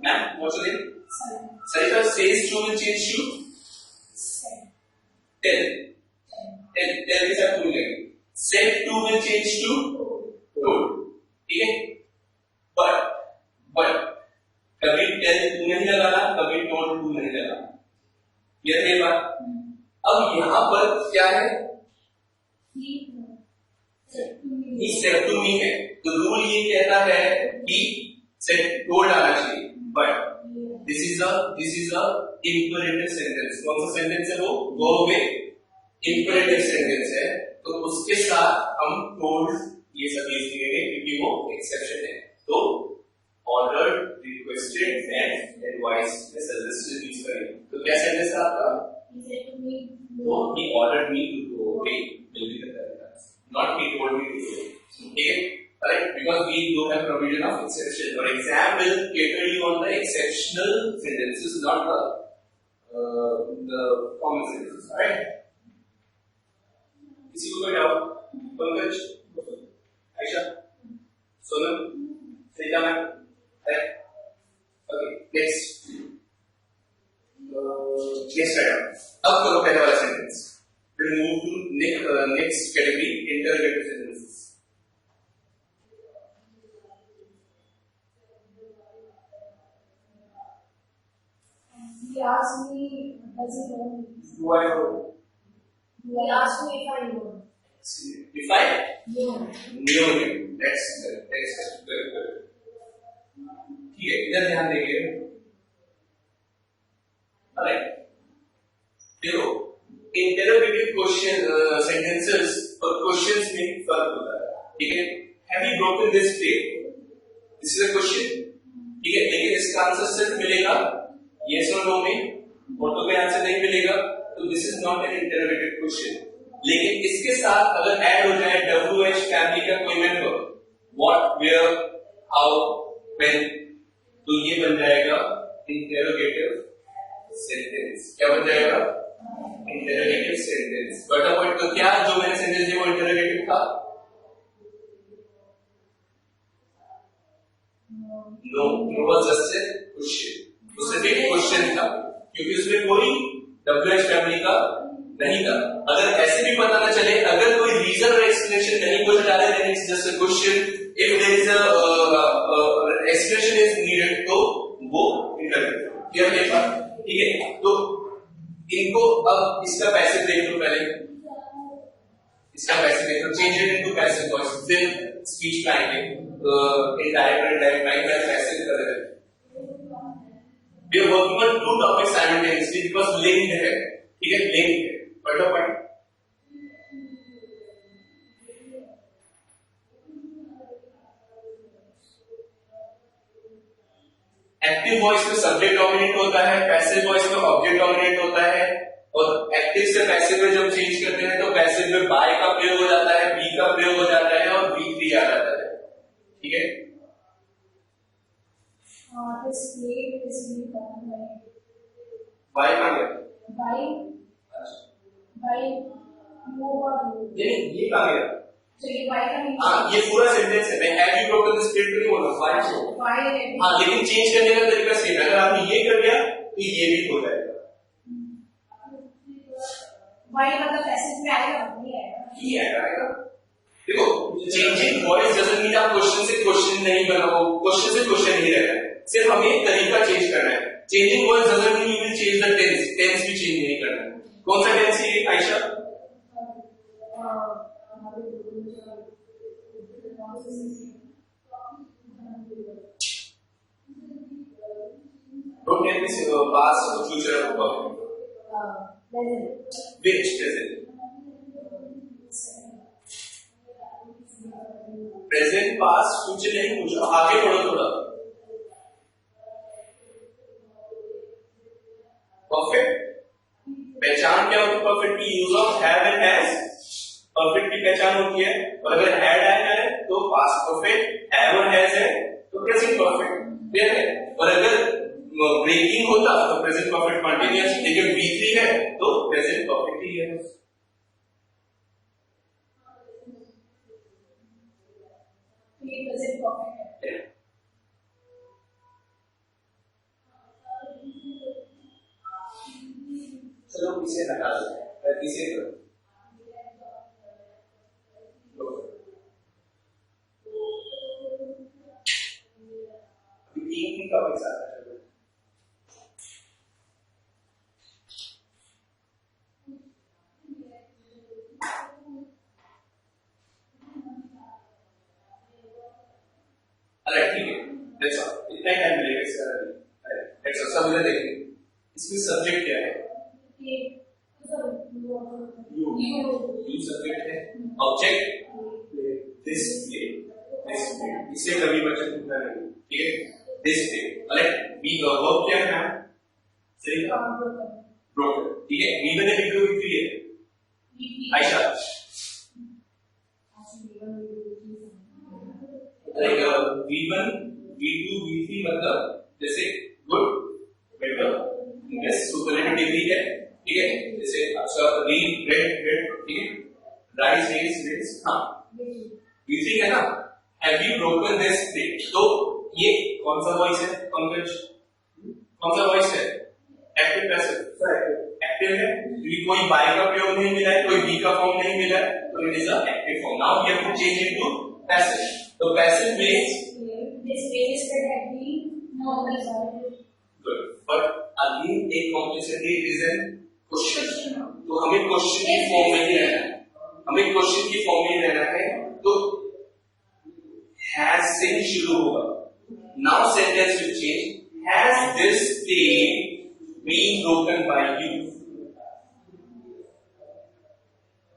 Ma'am, what's your name? Sarita says to will change to? Tell. Tell is a tool name. Said to will change to? Told. ठीक है? But कभी tell to नहीं लगाना, कभी told to नहीं लगाना. ये है बात. अब यहाँ पर क्या है? He said to me है. तो रूल ये कहता है कि said told आना चाहिए. But this is a imperative sentence. कौन सा sentence है वो? Go away. Imperative sentence है. तो उसके साथ हम told ये सब यूज करेंगे क्योंकि वो exception है. तो ordered, requested and advised में suggested यूज करेंगे. तो क्या sentence है आपका? तो he ordered me to go away. will be the correct. Not he told me to go. Okay. Right? Because we do have provision of exception. For example, cater you on the exceptional sentences, not the common sentences. Right? किसी को कोई doubt? Pankaj, Ayesha, Sonam, सैदा ma'am, right? Okay, next. Next item. अब करो पहले वाला sentence. We'll move to next category, interrogative sentences. He asked me, does he know me? Do I know? He asked me if I know. If I know him. That's very good. ठीक है, इधर ध्यान देंगे. Alright. देखो, interrogative question sentences और questions में फर्क होता है. ठीक है? Have you broken this plate? This is a question. ठीक है, लेकिन इसका आंसर सिर्फ मिलेगा yes or no में, और तो कोई आंसर नहीं मिलेगा, तो this is not an interrogative question. लेकिन इसके साथ अगर ऐड हो जाए WH फैमिली का कोई member, what, where, how, when, तो ये बन जाएगा interrogative sentence. क्या बन जाएगा? Interrogative sentence. बट तो क्या जो मैंने सेंटेंस दिया वो interrogative था? No, it was just a question. तो सिर्फ एक क्वेश्चन था क्योंकि उसमें कोई WH फैमिली का नहीं था. अगर ऐसे भी पता ना चले, अगर कोई रीजन और एक्सप्लेनेशन नहीं बोल डाले, then it's just a question. If there is a explanation is needed, तो वो इंटरव्यू. क्लियर है बात? ठीक है. तो इनको अब इसका पैसिव देख लो पहले. इसका पैसिव देख लो. Change it into passive voice. फिर स्पीच में आएंगे. इनडायरेक्ट और डायरेक्ट लाइन में पैसिव कर रहे हैं. We are working on two topics simultaneously because linked है. ठीक है, linked है. फटाफट. एक्टिव वॉइस में सब्जेक्ट डोमिनेट होता है, पैसिव वॉइस में ऑब्जेक्ट डोमिनेट होता है, और एक्टिव से पैसिव में जब चेंज करते हैं तो पैसिव में बाय का प्रयोग हो जाता है, बी का प्रयोग हो जाता है और बी फ्री आ जाता है. ठीक है. This plate is being done by. By कहाँ गया? By move. ये कहाँ गया? तो ये by का नहीं. हाँ, ये पूरा सेंटेंस है. मैं have you broken this plate नहीं बोला. बाय को. हाँ, लेकिन चेंज करने का तरीका सेम है. अगर आपने ये कर दिया तो ये भी हो जाएगा. by मतलब पैसेज में आएगा नहीं आएगा? ये आएगा. देखो, चेंजिंग वॉइस डजंट मीन आप क्वेश्चन से क्वेश्चन नहीं बनाओ, क्वेश्चन से क्वेश्चन नहीं रहना है. सिर्फ हमें तरीका चेंज करना है. Changing voice doesn't mean you will change the tense. Tense भी चेंज नहीं करना है. कौन सा टेंस है Ayesha? Don't tell me past or future or perfect. Which present? Present, past, future नहीं पूछा. आगे बढ़ो थोड़ा. Perfect. पहचान क्या होती है परफेक्ट की? Use of have and has. Perfect की पहचान होती है. और अगर हैड है तो पास्ट परफेक्ट, हैव और हैज है तो प्रेजेंट परफेक्ट. क्लियर है? और अगर ब्रेकिंग होता तो प्रेजेंट परफेक्ट कंटिन्यूअस, लेकिन V3 है तो प्रेजेंट परफेक्ट ही है. इसे हटा दो, इसे करो। अभी एक ही टॉपिक आता है। ठीक है, that's all. इतना ही टाइम मिलेगा इसका। that's all. सब इधर देखेंगे। इसमें सब्जेक्ट क्या है? यू सब्जेक्ट है। ऑब्जेक्ट दिस प्लेट, इससे कभी बचत होता नहीं, ठीक है? This plate, correct? V verb क्या है? सही है, ब्रोकन, ठीक है? V1 है, V2 V3 है। आयशा, V1 V2 V3 मतलब जैसे good, better, best, superlative degree है, ठीक है? जैसे अच्छा रीड, रेड, ठीक है? राइस, रेस, हाँ, V3 है ना? Have you broken this plate? तो ये कौन सा वॉइस है? पंकज, कौन सा वॉइस है? Active, passive? एक्टिव है, क्योंकि कोई बाय का प्रयोग नहीं मिला है, कोई बी का फॉर्म नहीं मिला है, तो it is a active form. Now we have to change it to passive. तो passive means this page could have been no result. good, but again एक कॉम्प्लेक्सिटी इज एन क्वेश्चन, तो हमें question की form में ही रहना है, हमें question की फॉर्म में ही रहना है। तो हैज से ही शुरू होगा। Now sentence will change, has this plate been broken by you?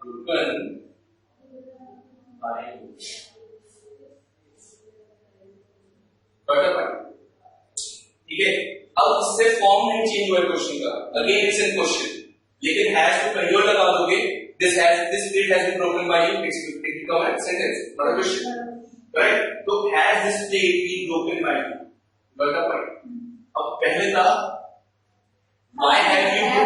Broken by you, ठीक है? अब इससे फॉर्म नहीं चेंज हुआ क्वेश्चन का, अगेन इट्स एन क्वेश्चन, लेकिन हैज को कहीं और लगा दोगे, this plate has been broken by you, it become a sentence, not a question, right? तो has this plate been broken by you, got the point? अब पहले था व्हाई हैव यू, हां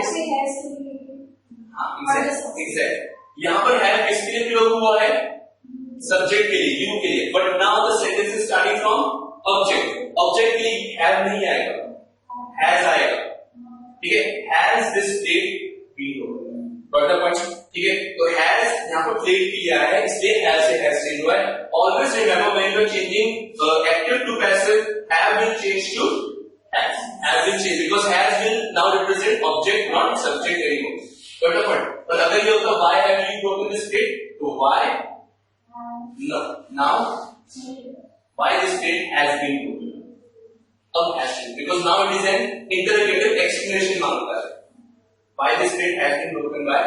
एग्जैक्ट, यहां पर हैव किसके लिए प्रयोग हुआ है? सब्जेक्ट के लिए, यू के लिए, but now the sentence is starting from object, object के लिए हैव नहीं आएगा, हैज आएगा, ठीक है? Has this plate been broken, got the point? ठीक है, तो हैज यहां पर प्लेट किया है, इसलिए हैज से हैज चेंज हुआ है। Always remember when you are changing active to passive, have will change to has will change, because has will now represent object not subject anymore, got the point? पर अगर ये होता why have you broken this plate, तो why no, now why this plate has been broken? अब has been, because now it is an interrogative explanation मांगता है, why this plate has been broken by?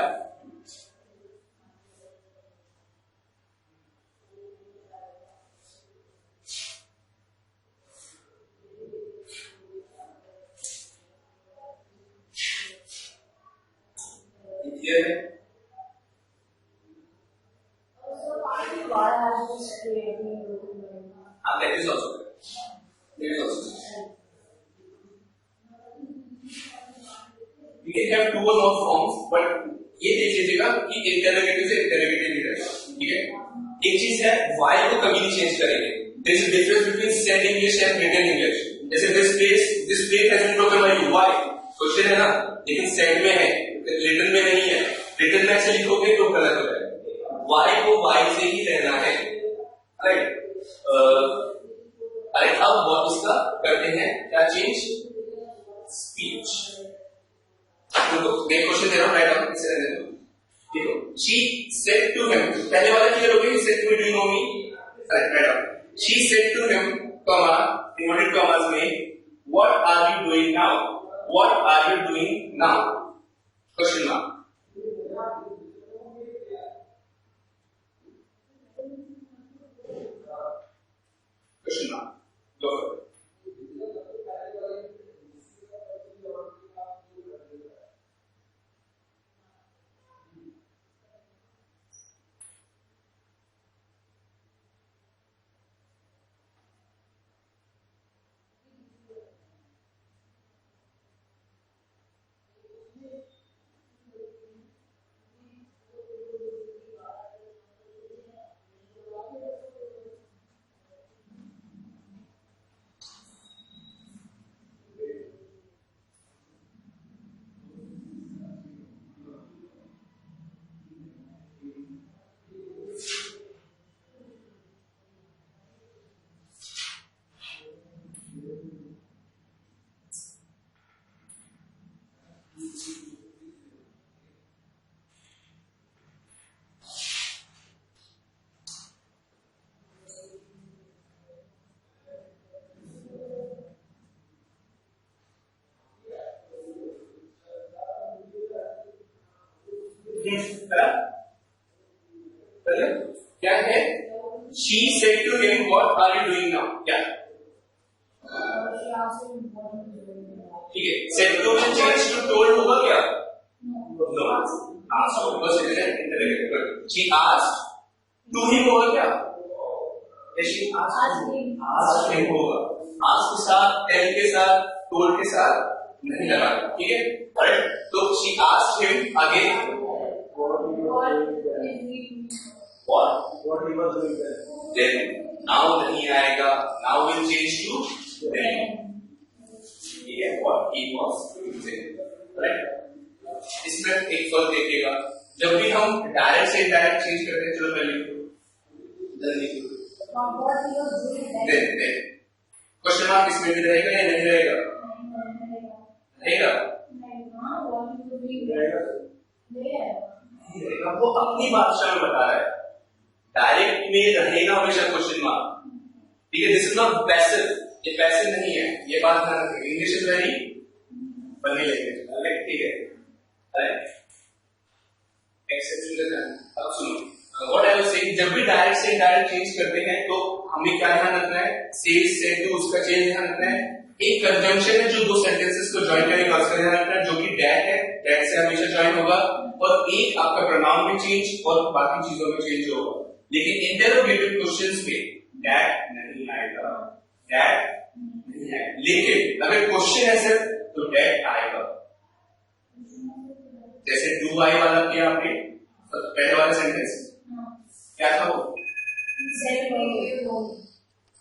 Clear है? Why has this plate been broken by you? That is also correct. That is also correct. We can have two or more forms, but ये देख लीजिएगा कि interrogative से interrogative ही रहेगा, ठीक है? एक चीज है, why को कभी नहीं चेंज करेंगे। There is a difference between said English and written English. जैसे this plate has been broken by you, why? Question है ना, लेकिन said में है, written में नहीं है। written में से लिखोगे तो गलत हो जाएगा। why को why से ही रहना है, राइट? अरे अब इसका करते हैं क्या चेंज? स्पीच। देखो मैं क्वेश्चन दे रहा हूं, राइट डाउन, इसे रहने दो। देखो, she said to him, पहले वाला क्लियर हो गया, said to me, do you know me? Write down, she said to him, comma, inverted commas में, what are you doing now? What are you doing now? Question mark. Question mark. Go for it. क्या है? She said to him, "What are you doing now?" क्या? She asked him what he was doing. ठीक है, said to will change to told होगा क्या? No. No. Asked because it is an interrogative. She asked to him होगा क्या? She asked him होगा. Ask के साथ, tell के साथ, told के साथ नहीं लगा, ठीक है? Alright. तो she asked him again. What he was doing there. Then now नहीं आएगा. Now will change to then. ये what he was doing there. Right? इसमें एक फर्क देखिएगा. जब भी हम डायरेक्ट से इनडायरेक्ट चेंज करते हैं, चलो जल्दी then क्वेश्चन मार्क इसमें भी रहेगा या नहीं रहेगा? रहेगा. वो अपनी भाषा में बता रहा है. डायरेक्ट में रहेगा हमेशा क्वेश्चन मार्क. ठीक है, दिस इज नॉट पैसिव. ये पैसिव नहीं है. ये बात ध्यान रखिए. English is very funny language. ठीक है. एक्सेप्शन. अब सुनो. व्हाट आई वाज सेइंग, जब भी डायरेक्ट से इनडायरेक्ट चेंज करते हैं तो हमें क्या ध्यान रखना है? सेज से टू, उसका चेंज ध्यान रखना है. एक कंजंक्शन है जो दो सेंटेंसेस को ज्वाइन करेगा, उसका ध्यान रखना है, जो कि डैट है. डैट से हमेशा ज्वाइन होगा. और एक आपका प्रोनाउन में चेंज और बाकी चीजों में चेंज होगा. लेकिन इंटरोगेटिव क्वेश्चंस में डैट नहीं आएगा. डैट नहीं आएगा. लेकिन अगर क्वेश्चन है सिर्फ तो डैट आएगा. जैसे डू आई वाला किया आपने, पहले वाला सेंटेंस क्या था वो?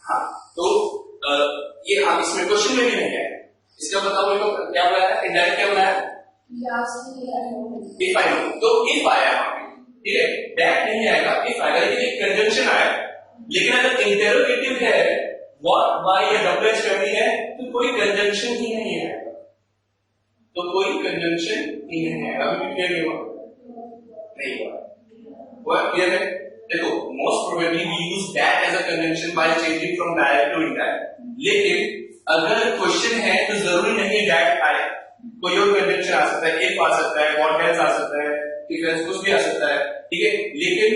हाँ, तो ये हाँ, इसमें क्वेश्चन में भी नहीं है. इसका बताओ मेरे को क्या बनाया? इनडायरेक्ट क्या बनाया? If I know. तो इफ आया, ठीक है, दैट नहीं आएगा. इफ आएगा, लेकिन एक कंजंक्शन आया. लेकिन अगर इंटरोगेटिव है, व्हाट, व्हाई या डब्ल्यू एच फैमिली है, तो कोई कंजंक्शन ही नहीं है. तो कोई कंजंक्शन ही नहीं है. अभी भी क्लियर नहीं हुआ? नहीं हुआ. वो क्लियर है? देखो, most probably we use that as a conjunction by changing from direct to indirect. लेकिन अगर क्वेश्चन है तो जरूरी नहीं दैट आए. कोई और कंजंक्शन आ सकता है. इफ आ सकता है, व्हाट एल्स आ सकता है, इफ एल्स कुछ भी आ सकता है. ठीक है, लेकिन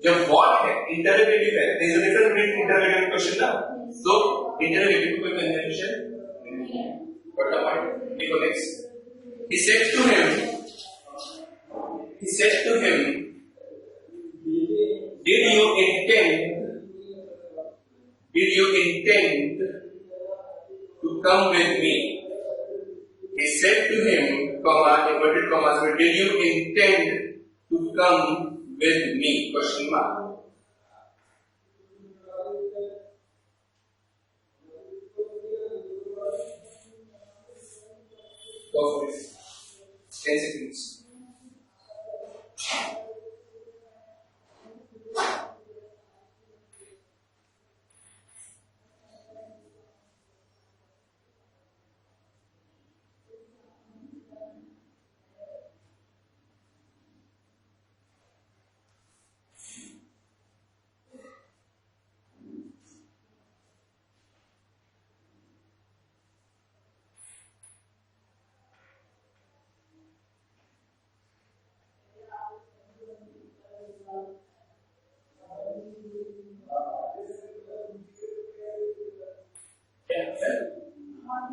जब व्हाट है, इंटरोगेटिव है, there is a difference between interrogative question ना. तो इंटरोगेटिव कोई कंजंक्शन नहीं है. What the point? देखो next. He said to him, did you intend to come with me? He said to him, comma, inverted commas, did you intend to come with me? Question mark. Go for it. 10 seconds.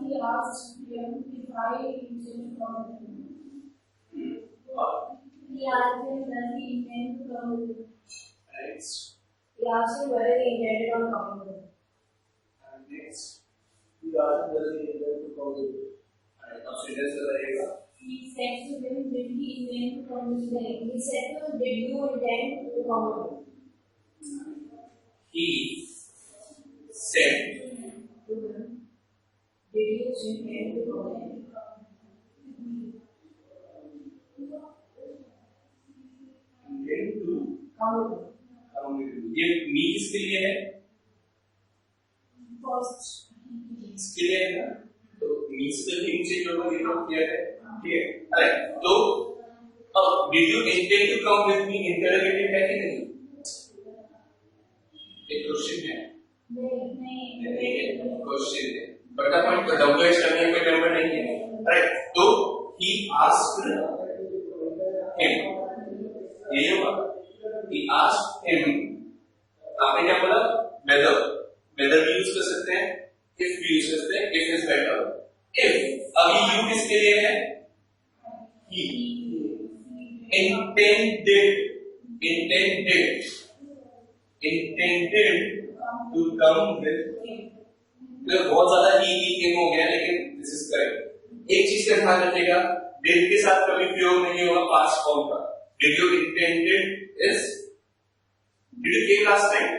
He asked him if I intend to come with him. He asked him does he intend to come with him. Next. He asked him whether he intended on coming with him. Next. He asked does he intend to come with him. अब sentence बताइएगा. He said to him, did he intend to come with him? He said to him, did you intend to come with him? He said To him, did you intend to come with him? intend to Come with him. come with you. ये me किसके लिए है? First, इसके लिए है ना. तो me से लिंक से जो है ये किया है. ठीक है. अरे तो अब did you intend to come with me interrogative है कि नहीं? एक क्वेश्चन है. क्वेश्चन है. But the point W H करने कोई नंबर नहीं है. राइट. तो he asked him. ध्यान रखिएगा, डिड के साथ कभी प्रयोग नहीं होगा पास्ट फॉर्म का. Did you intended is, did you came last night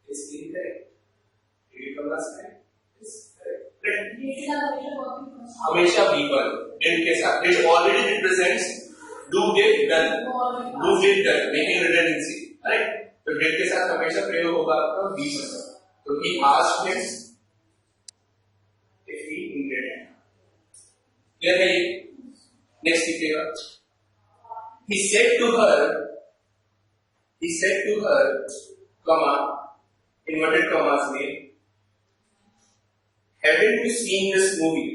is incorrect. Did you come last night is correct. हमेशा V1 डिड के साथ. Did already represents do did done, do did done, making redundancy, right. तो did के साथ हमेशा प्रयोग होगा आपका बी से. तो he asked him if he intended. Clear है ये? Next लिखिएगा. He said to her, comma, inverted commas में, haven't you seen this movie?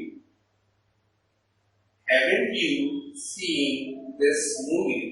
Haven't you seen this movie?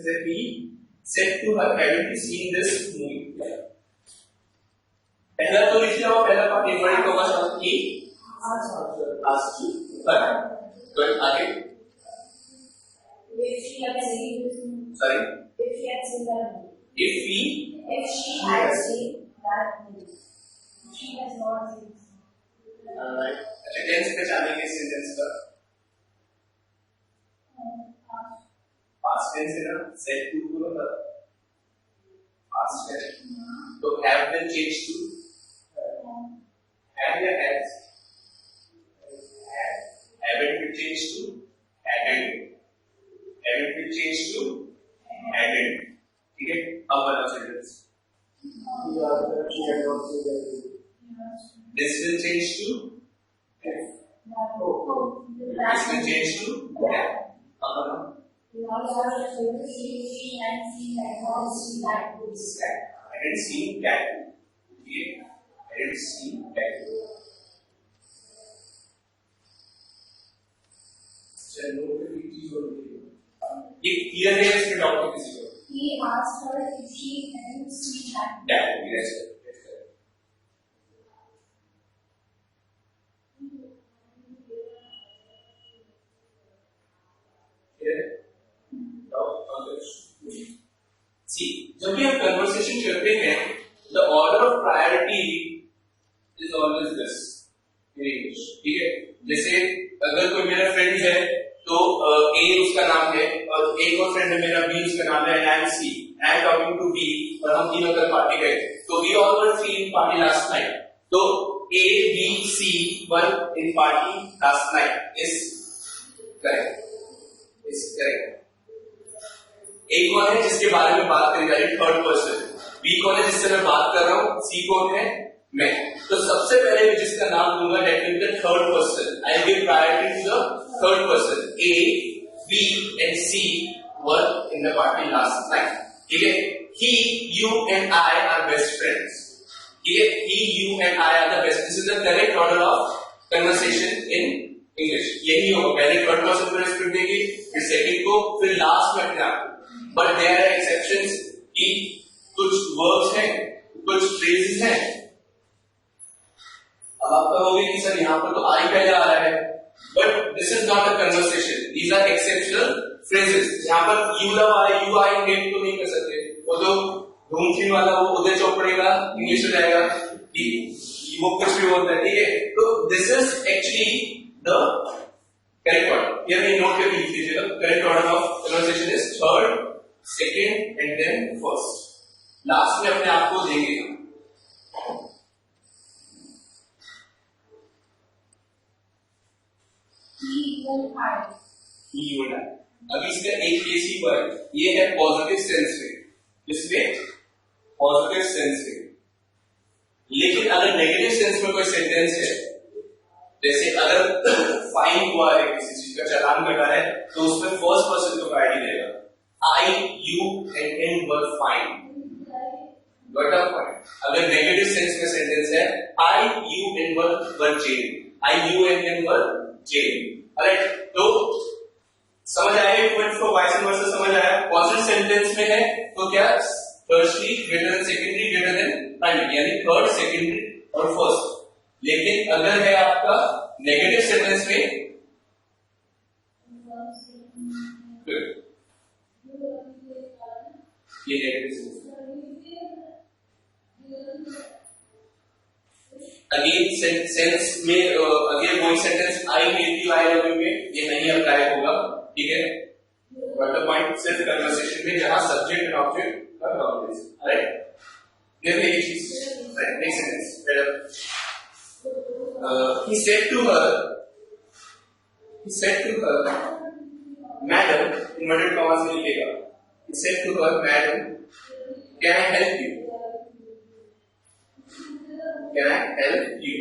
That he said to her, haven't you seen this movie? पहला तो लिख लो, पहला part inverted comma की asked you, but आगे. If she had seen this movie. Sorry. If she had seen that movie. If she had seen that movie. She has not seen this movie. अच्छा tense पे जानेंगे इस sentence का. Past tense है ना, said to को ना past है. तो have been change to have या has. Haven't been change to hadn't. Haven't been change to hadn't. ठीक है, अब बनाओ sentence. This will change to this will change to have. अब बनाओ. You also have to say she had seen that movie. I didn't see that. Okay, I didn't see that. चलो एक चीज और ये क्लियर है इसमें डाउट है किसी को? He asked her if she had seen that. That yes. जब भी हम कन्वर्सेशन करते हैं, the order of priority is always this in English. ठीक है, जैसे अगर कोई मेरा फ्रेंड है तो A उसका नाम है और एक और फ्रेंड है मेरा B उसका नाम है, I am C. I am talking to B और हम तीनों कल पार्टी गए. तो we all were free in party last night. तो A, B, C were in party last night is correct. Is correct. एक कौन है जिसके बारे में बात करी जा रही है, थर्ड पर्सन. बी कौन है जिससे मैं बात कर रहा हूँ, सी कौन है, मैं. तो सबसे पहले मैं जिसका नाम दूंगा that will be the third person. I will give priority to the third person. A, B and C were in the party last night. ठीक है, he, you and I are best friends. ठीक है, he, you and I are the best. This is the correct order of conversation in English. यही होगा, पहले third person को respect देंगे, फिर सेकंड को, फिर लास्ट में अपने आप. बट देयर आर एक्सेप्शंस कि कुछ वर्ब्स हैं, कुछ फ्रेजेस हैं. अब आप कहोगे कि सर यहाँ पर तो आई पहले आ रहा है, but this is not a conversation. These are exceptional phrases. यहाँ पर you love I, you I name तो नहीं कर सकते. वो तो धूमथीन वाला वो उदय चोपड़े का इंग्लिश में जाएगा कि वो कुछ भी बोलता है. ठीक है, तो this is actually the correct order. ये नोट करके लिख लीजिएगा. Correct order of conversation is third, second and then first. Last में अपने आप को देंगे. अभी इसका एक केस ही पर ये है पॉजिटिव सेंस में, इसमें पॉजिटिव सेंस में. लेकिन अगर नेगेटिव सेंस में कोई सेंटेंस है, जैसे अगर फाइन हुआ है किसी चीज किसी का चालान कटा है तो उसमें फर्स्ट पर्सन को प्रायोरिटी देगा. I, you and N were fine. Got a point? अगर नेगेटिव सेंस में सेंटेंस है I, you and were jailed. I, you and N were jailed. Alright, तो समझ आया इक्विवेलेंट फॉर वाइस एंड वर्सा समझ आया. पॉजिटिव सेंटेंस में है तो क्या tertiary greater than secondary greater than primary यानी थर्ड सेकेंडरी और फर्स्ट. लेकिन अगर है आपका नेगेटिव सेंटेंस में ये नेगेटिव सेंटेंस अगेन सेंस में अगेन वही sentence I hate you I love you में ये नहीं अप्लाई होगा. ठीक है, बट द पॉइंट सिर्फ कन्वर्सेशन में जहां सब्जेक्ट एंड ऑब्जेक्ट का कॉम्बिनेशन. राइट, देखिए ये चीज. Right, next sentence. He said to her, madam, inverted commas में लिखेगा. He said to her, madam, can I help you? Can I help you?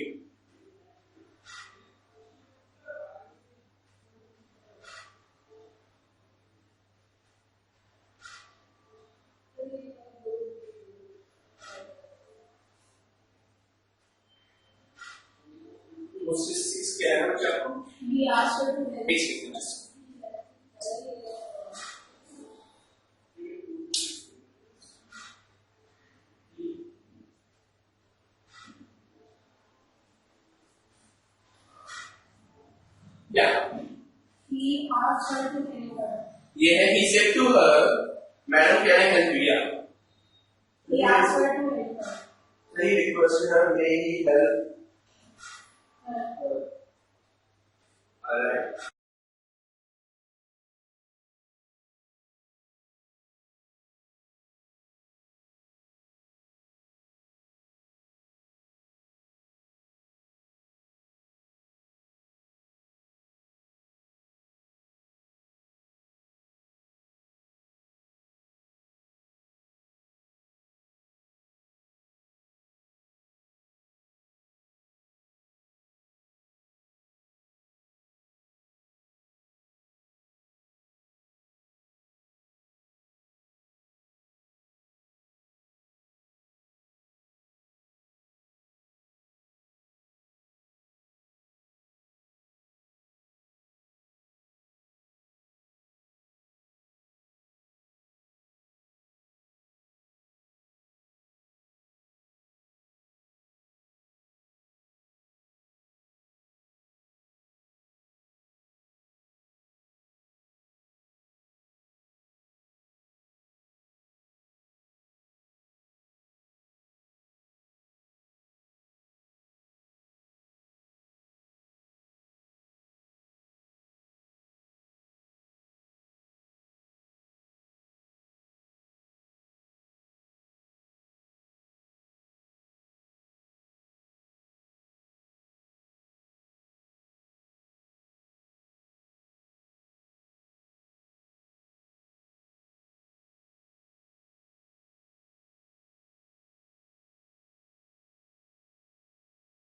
उससे सिक्स क्या है क्या? He asked her to help. Yeah. He asked her to help her. ये है he said to her, madam can I help you? He asked her to help her. He requested her, may he help? Uh, Alright.